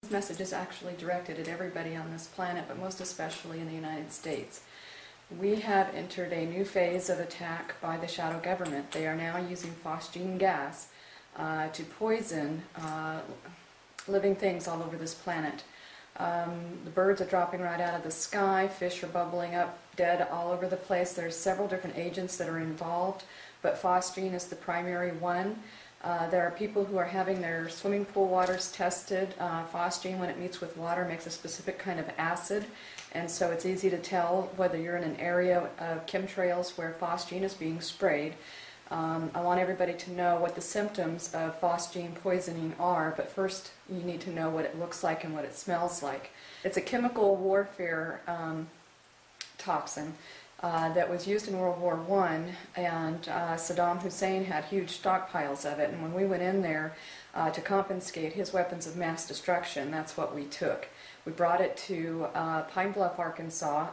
This message is actually directed at everybody on this planet, but most especially in the United States. We have entered a new phase of attack by the shadow government. They are now using phosgene gas to poison living things all over this planet. The birds are dropping right out of the sky, fish are bubbling up dead all over the place. There's several different agents that are involved, but phosgene is the primary one. There are people who are having their swimming pool waters tested. Phosgene, when it meets with water, makes a specific kind of acid, and so it's easy to tell whether you're in an area of chemtrails where phosgene is being sprayed. I want everybody to know what the symptoms of phosgene poisoning are, but first you need to know what it looks like and what it smells like. It's a chemical warfare toxin that was used in World War I, and Saddam Hussein had huge stockpiles of it, and when we went in there to confiscate his weapons of mass destruction, that's what we took. We brought it to Pine Bluff, Arkansas.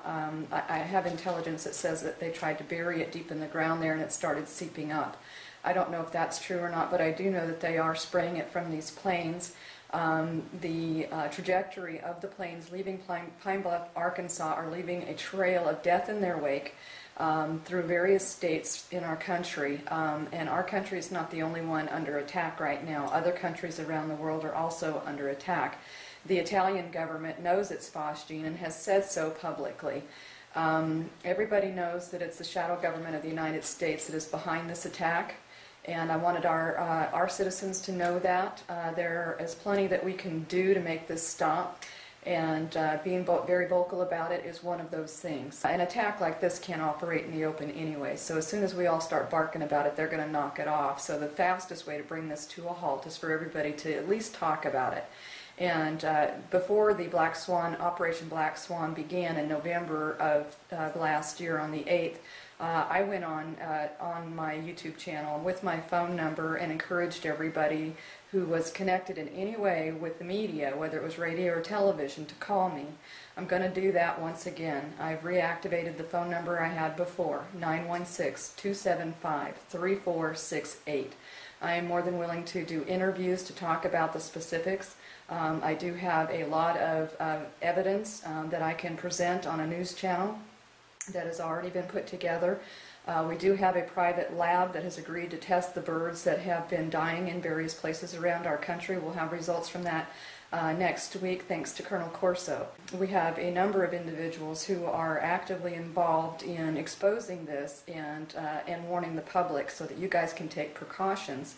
I have intelligence that says that they tried to bury it deep in the ground there and it started seeping up. I don't know if that's true or not, but I do know that they are spraying it from these planes. The trajectory of the planes leaving Pine Bluff, Arkansas are leaving a trail of death in their wake through various states in our country. And our country is not the only one under attack right now. Other countries around the world are also under attack. The Italian government knows it's phosgene and has said so publicly. Everybody knows that it's the shadow government of the United States that is behind this attack. And I wanted our citizens to know that. There is plenty that we can do to make this stop, and being very vocal about it is one of those things. An attack like this can't operate in the open anyway, so as soon as we all start barking about it, they're going to knock it off. So the fastest way to bring this to a halt is for everybody to at least talk about it. And before the Black Swan, Operation Black Swan began in November of last year on the 8th, I went on my YouTube channel with my phone number and encouraged everybody who was connected in any way with the media, whether it was radio or television, to call me. I'm going to do that once again. I've reactivated the phone number I had before, 916-275-3468. I am more than willing to do interviews to talk about the specifics. I do have a lot of evidence that I can present on a news channel that has already been put together. We do have a private lab that has agreed to test the birds that have been dying in various places around our country. We'll have results from that next week, thanks to Colonel Corso. We have a number of individuals who are actively involved in exposing this and warning the public so that you guys can take precautions.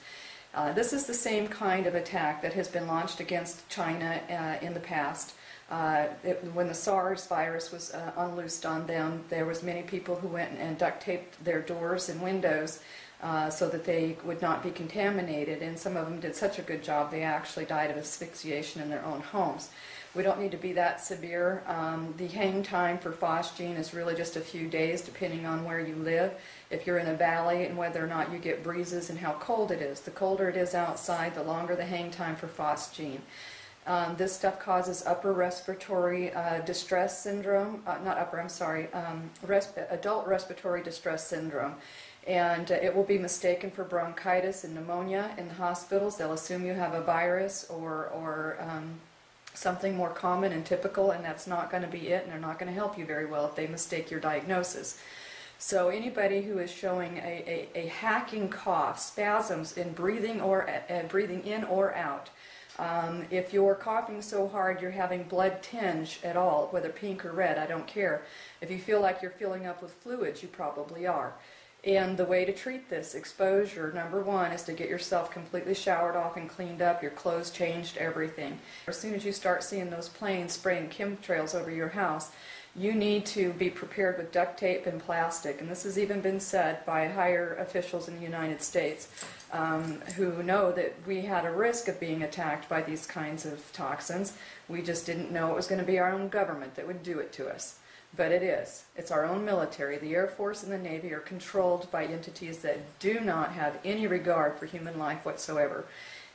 This is the same kind of attack that has been launched against China in the past. When the SARS virus was unloosed on them, there was many people who went and duct taped their doors and windows so that they would not be contaminated, and some of them did such a good job they actually died of asphyxiation in their own homes. We don't need to be that severe. The hang time for phosgene is really just a few days depending on where you live. If you're in a valley and whether or not you get breezes and how cold it is. The colder it is outside, the longer the hang time for phosgene. This stuff causes upper respiratory distress syndrome, adult respiratory distress syndrome. And it will be mistaken for bronchitis and pneumonia in the hospitals. They'll assume you have a virus or something more common and typical, and that's not going to be it, and they're not going to help you very well if they mistake your diagnosis. So anybody who is showing a hacking cough, spasms in breathing or breathing in or out, if you're coughing so hard you're having blood tinge at all, whether pink or red, I don't care. If you feel like you're filling up with fluids, you probably are. And the way to treat this exposure, number one, is to get yourself completely showered off and cleaned up, your clothes changed, everything. As soon as you start seeing those planes spraying chemtrails over your house, you need to be prepared with duct tape and plastic. And this has even been said by higher officials in the United States who know that we had a risk of being attacked by these kinds of toxins. We just didn't know it was going to be our own government that would do it to us. But it is. It's our own military. The Air Force and the Navy are controlled by entities that do not have any regard for human life whatsoever.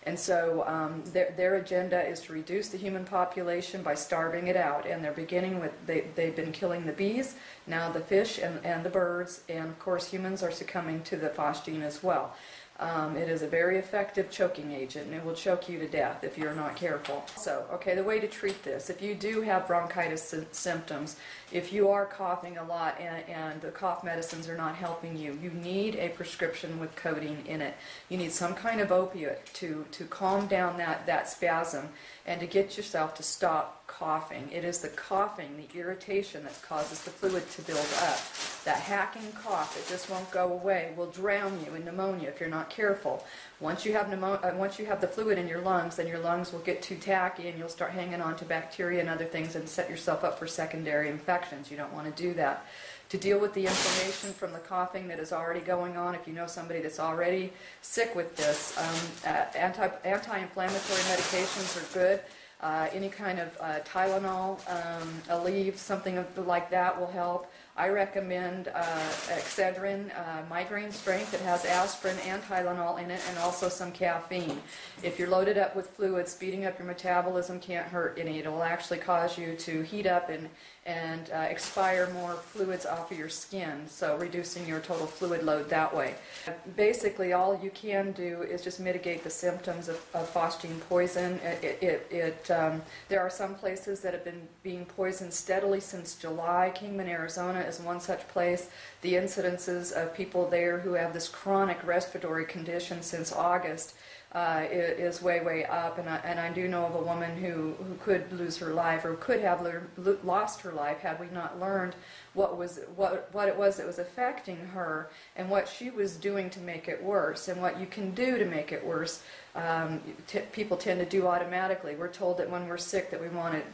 And so their agenda is to reduce the human population by starving it out. And they're beginning with, they've been killing the bees, now the fish and the birds, and of course humans are succumbing to the phosgene as well. It is a very effective choking agent, and it will choke you to death if you're not careful. So, okay, the way to treat this, if you do have bronchitis symptoms, if you are coughing a lot and the cough medicines are not helping you, you need a prescription with codeine in it. You need some kind of opiate to calm down that spasm and to get yourself to stop coughing. It is the coughing, the irritation that causes the fluid to build up. That hacking cough that just won't go away will drown you in pneumonia if you're not careful. Once you have the fluid in your lungs, then your lungs will get too tacky and you'll start hanging on to bacteria and other things and set yourself up for secondary infections. You don't want to do that. To deal with the inflammation from the coughing that is already going on, if you know somebody that's already sick with this, anti-inflammatory medications are good. Any kind of Tylenol, Aleve, something like that will help. I recommend Excedrin, migraine strength. It has aspirin and Tylenol in it, and also some caffeine. If you're loaded up with fluid, speeding up your metabolism can't hurt any. It'll actually cause you to heat up and expire more fluids off of your skin, so reducing your total fluid load that way. Basically, all you can do is just mitigate the symptoms of phosgene poison. There are some places that have been being poisoned steadily since July. Kingman, Arizona is one such place. The incidences of people there who have this chronic respiratory condition since August is way up, and I do know of a woman who could lose her life, or could have lost her life had we not learned what it was that was affecting her and what she was doing to make it worse, and what you can do to make it worse. People tend to do automatically. We're told that when we're sick that we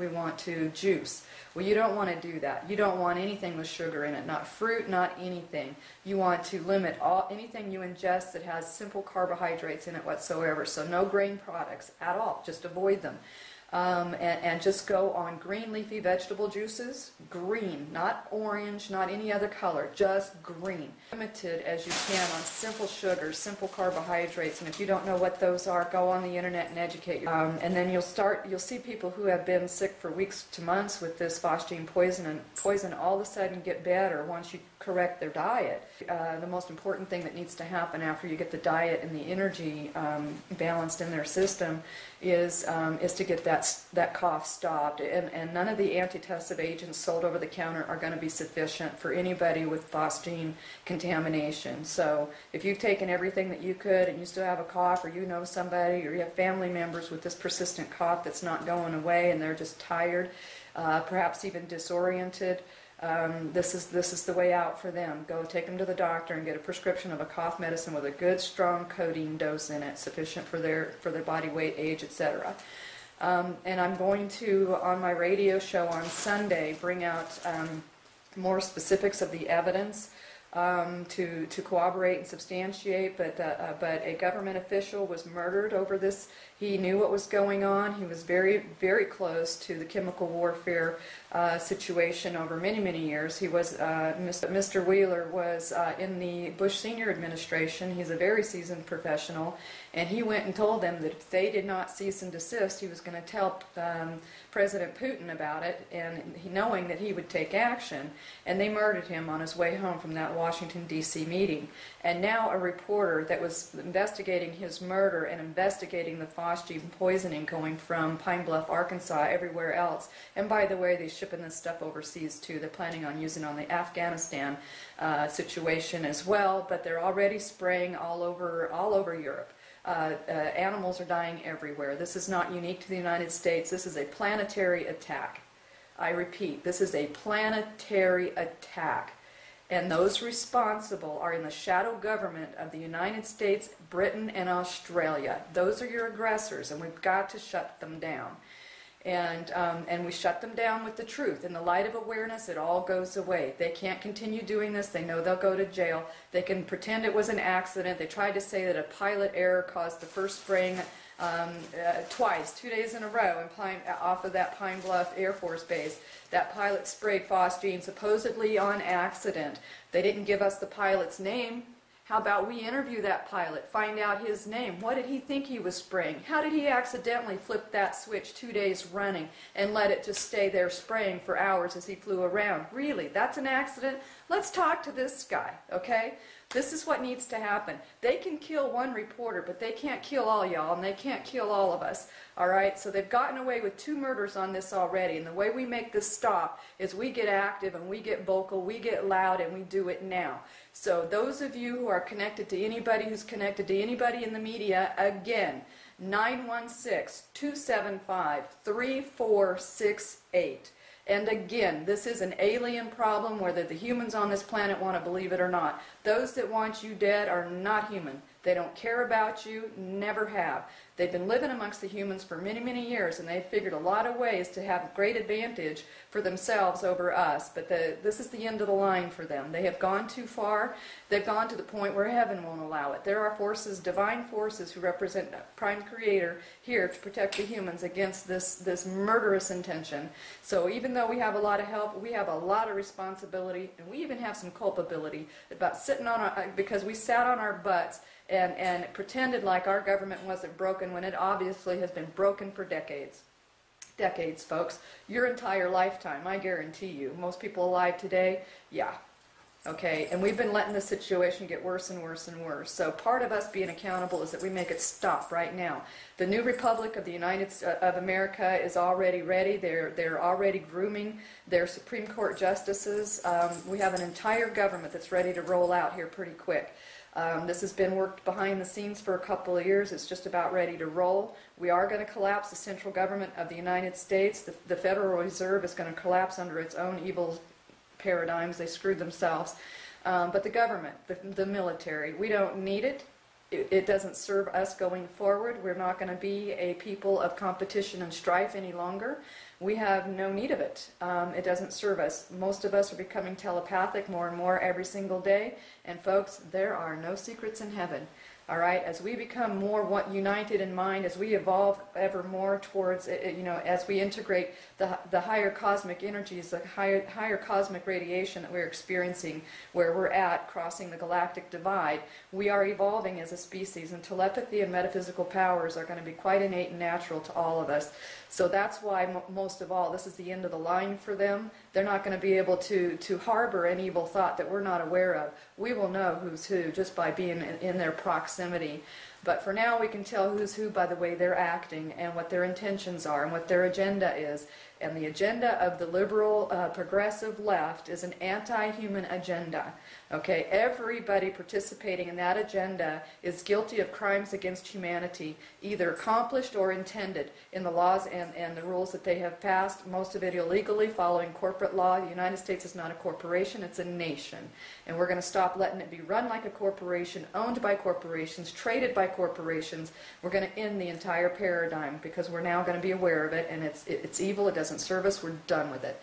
want to juice. Well, you don't want to do that. You don't want anything with sugar in it, not fruit, not anything. You want to limit anything you ingest that has simple carbohydrates in it whatsoever. So no grain products at all. Just avoid them. And just go on green leafy vegetable juices, green, not orange, not any other color, just green. Limited as you can on simple sugars, simple carbohydrates, and if you don't know what those are, go on the internet and educate yourself. And then you'll see people who have been sick for weeks to months with this phosgene poison all of a sudden get better once you correct their diet. The most important thing that needs to happen after you get the diet and the energy balanced in their system is to get that cough stopped. And none of the antitussive agents sold over the counter are going to be sufficient for anybody with phosgene contamination. So if you've taken everything that you could and you still have a cough, or you know somebody, or you have family members with this persistent cough that's not going away and they're just tired, perhaps even disoriented, this is the way out for them. Go take them to the doctor and get a prescription of a cough medicine with a good strong codeine dose in it, sufficient for their body weight, age, etc. And I'm going to, on my radio show on Sunday, bring out more specifics of the evidence to corroborate and substantiate, but a government official was murdered over this. He knew what was going on. He was very, very close to the chemical warfare situation over many years. He was Mr. Wheeler was in the Bush Senior administration. He's a very seasoned professional, and he went and told them that if they did not cease and desist, he was going to tell President Putin about it, and knowing that he would take action. And they murdered him on his way home from that Washington, D.C. meeting. And now a reporter that was investigating his murder and investigating the phosgene poisoning going from Pine Bluff, Arkansas, everywhere else. And by the way, they're shipping this stuff overseas too. They're planning on using it on the Afghanistan situation as well, but they're already spraying all over Europe. Animals are dying everywhere. This is not unique to the United States. This is a planetary attack. I repeat, this is a planetary attack. And those responsible are in the shadow government of the United States, Britain, and Australia. Those are your aggressors, and we've got to shut them down. And we shut them down with the truth. In the light of awareness, it all goes away. They can't continue doing this. They know they'll go to jail. They can pretend it was an accident. They tried to say that a pilot error caused the first spraying twice, 2 days in a row, off of that Pine Bluff Air Force Base. That pilot sprayed phosgene supposedly on accident. They didn't give us the pilot's name. How about we interview that pilot, find out his name? What did he think he was spraying? How did he accidentally flip that switch 2 days running and let it just stay there spraying for hours as he flew around? Really, that's an accident? Let's talk to this guy, okay? This is what needs to happen. They can kill one reporter, but they can't kill all y'all, and they can't kill all of us. All right, so they've gotten away with 2 murders on this already, and the way we make this stop is we get active and we get vocal, we get loud, and we do it now. So those of you who are connected to anybody who's connected to anybody in the media, again, 916-275-3468. And again, this is an alien problem, whether the humans on this planet want to believe it or not. Those that want you dead are not human. They don't care about you, never have. They've been living amongst the humans for many, many years, and they've figured a lot of ways to have great advantage for themselves over us. But this is the end of the line for them. They have gone too far. They've gone to the point where heaven won't allow it. There are forces, divine forces, who represent Prime Creator here to protect the humans against this murderous intention. So even though we have a lot of help, we have a lot of responsibility, and we even have some culpability about sitting on our, because we sat on our butts and pretended like our government wasn't broken when it obviously has been broken for decades. Decades, folks. Your entire lifetime, I guarantee you. Most people alive today, yeah. Okay, and we've been letting the situation get worse and worse and worse. So part of us being accountable is that we make it stop right now. The new Republic of the of America is already ready. They're already grooming their Supreme Court justices. We have an entire government that's ready to roll out here pretty quick. This has been worked behind the scenes for a couple of years. It's just about ready to roll. We are going to collapse the central government of the United States. The Federal Reserve is going to collapse under its own evil paradigms. They screwed themselves. But the government, the military, we don't need it. It doesn't serve us going forward. We're not going to be a people of competition and strife any longer. We have no need of it. It doesn't serve us. Most of us are becoming telepathic more and more every single day. And folks, there are no secrets in heaven. All right, as we become more united in mind, as we evolve ever more towards, as we integrate the higher cosmic energies, the higher cosmic radiation that we're experiencing, where we're at, crossing the galactic divide, we are evolving as a species, and telepathy and metaphysical powers are going to be quite innate and natural to all of us. So that's why, most of all, this is the end of the line for them. They're not going to be able to harbor an evil thought that we're not aware of. We will know who's who just by being in their proximity. But for now, we can tell who's who by the way they're acting and what their intentions are and what their agenda is. And the agenda of the liberal, progressive left is an anti-human agenda. Okay, everybody participating in that agenda is guilty of crimes against humanity, either accomplished or intended in the laws and the rules that they have passed, most of it illegally, following corporate law. The United States is not a corporation, it's a nation. And we're going to stop letting it be run like a corporation, owned by corporations, traded by corporations. We're going to end the entire paradigm because we're now going to be aware of it, and it's evil, it doesn't serve us, we're done with it.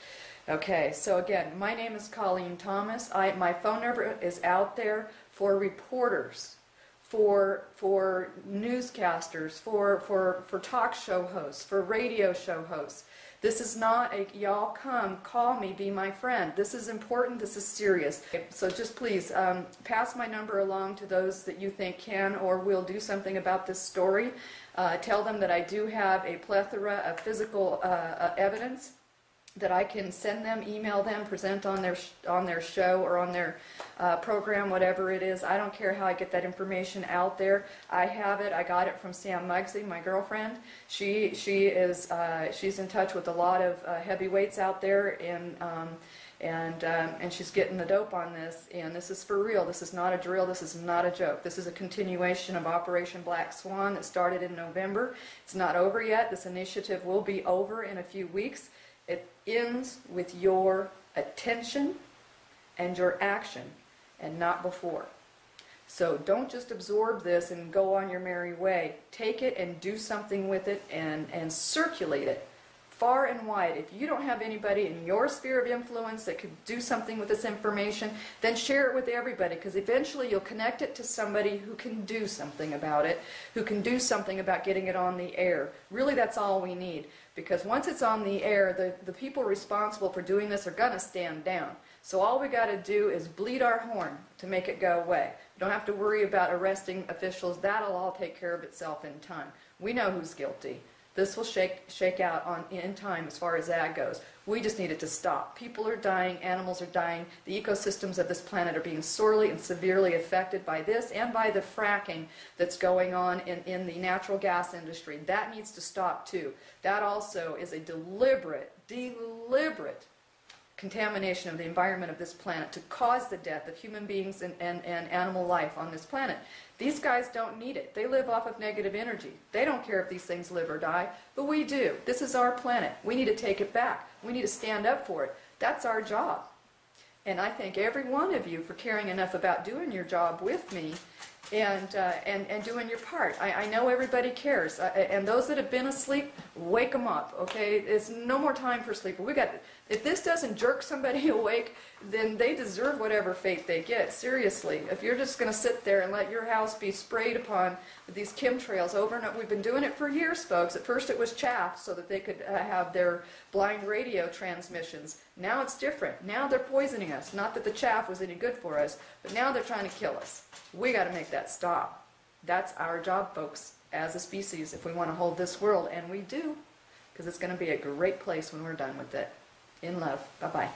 Okay, so again, my name is Colleen Thomas. My phone number is out there for reporters, for newscasters, for talk show hosts, for radio show hosts. This is not a, y'all come, call me, be my friend. This is important, this is serious. So just please pass my number along to those that you think can or will do something about this story. Tell them that I do have a plethora of physical evidence that I can send them, email them, present on their show or on their program, whatever it is. I don't care how I get that information out there. I have it. I got it from Sam Muggsy, my girlfriend. She's in touch with a lot of heavyweights out there, and she's getting the dope on this. And this is for real. This is not a drill. This is not a joke. This is a continuation of Operation Black Swan that started in November. It's not over yet. This initiative will be over in a few weeks. It ends with your attention and your action, and not before. So don't just absorb this and go on your merry way. Take it and do something with it and circulate it far and wide. If you don't have anybody in your sphere of influence that could do something with this information, then share it with everybody, because eventually you'll connect it to somebody who can do something about it, who can do something about getting it on the air. Really, that's all we need, because once it's on the air, the people responsible for doing this are going to stand down. So all we got to do is bleed our horn to make it go away. We don't have to worry about arresting officials. That'll all take care of itself in time. We know who's guilty. This will shake out in time as far as that goes. We just need it to stop. People are dying, animals are dying, the ecosystems of this planet are being sorely and severely affected by this and by the fracking that's going on in the natural gas industry. That needs to stop too. That also is a deliberate contamination of the environment of this planet to cause the death of human beings and animal life on this planet. These guys don't need it. They live off of negative energy. They don't care if these things live or die, but we do. This is our planet. We need to take it back. We need to stand up for it. That's our job. And I thank every one of you for caring enough about doing your job with me and doing your part. I know everybody cares. And those that have been asleep, wake them up, okay? There's no more time for sleep. If this doesn't jerk somebody awake, then they deserve whatever fate they get. Seriously, if you're just going to sit there and let your house be sprayed upon with these chemtrails over and over, we've been doing it for years, folks. At first it was chaff so that they could have their blind radio transmissions. Now it's different. Now they're poisoning us. Not that the chaff was any good for us, but now they're trying to kill us. We got to make that stop. That's our job, folks, as a species, if we want to hold this world, and we do, because it's going to be a great place when we're done with it. In love. Bye-bye.